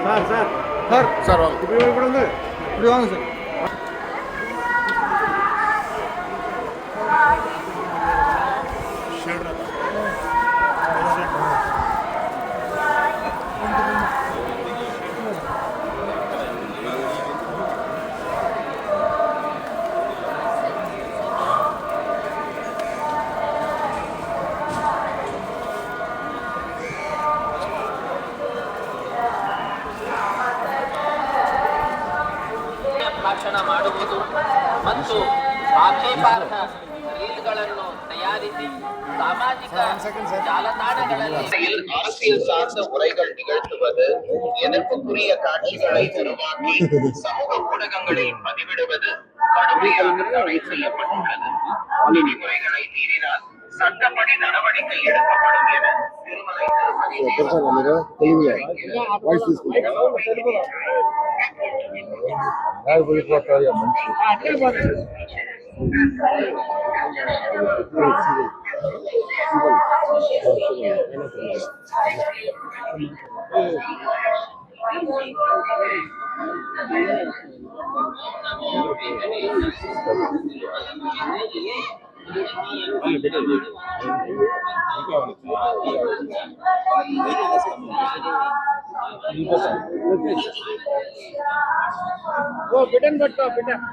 Sir sir sir sir வாங்க இப்படி வாங்க சார். ಭಾಷಣ ಮಾಡುವುದು ಮತ್ತು ಆಕ್ಷೇಪಾರ್ಹ ರೀಲ್ಗಳನ್ನು ತಯಾರಿಸಿ ಸಾಮಾಜಿಕ ಜಾಲತಾಣಗಳಲ್ಲಿ அரசியல் சார்ந்த உரைகள் நிகழ்த்துவது, எதிர்ப்புக்குரிய காட்சிகளை உருவாக்கி சமூக ஊடகங்களில் பதிவிடுவது கடுமையாக தடை செய்யப்பட்டுள்ளது. விதிமுறைகளை மீறினால் சட்டப்படி நடவடிக்கை எடுக்கப்படும் என திருமலை ಬಿಟನ್ ಬಟ್ ಬಿಟನ್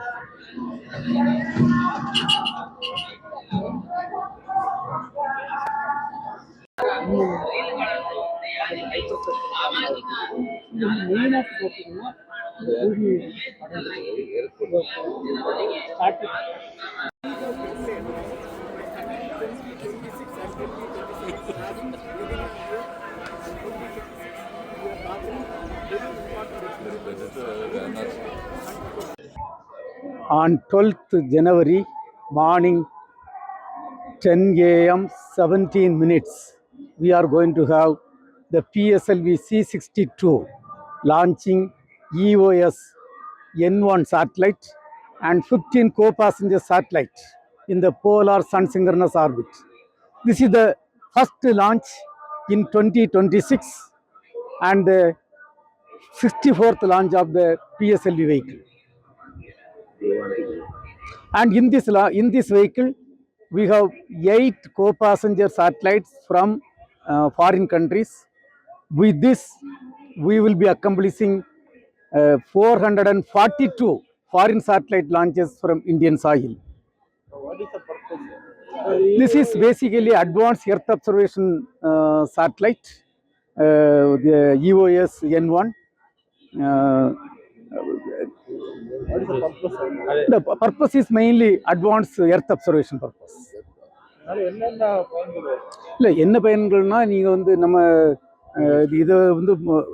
On 12th January morning 10 a.m. 17 minutes, we are going to have the PSLV C62 launching EOS N1 satellite and 15 co-passenger satellites in the polar sun synchronous orbit. This is the first launch in 2026 and the 64th launch of the PSLV vehicle. And in this vehicle, we have 8 co-passenger satellites from foreign countries. With this, we will be accomplishing 442 foreign satellite launches from Indian soil. What is the purpose? This is basically advanced Earth observation satellite, the EOS N1. What is the purpose? The purpose is mainly advanced Earth observation purpose. என்ன பயன்கள்னா நீங்கள் வந்து நம்ம இது வந்து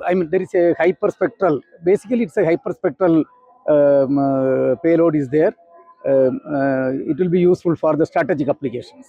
I mean there is a hyper spectral, basically it's a hyper spectral payload is there. It will be useful for the strategic applications.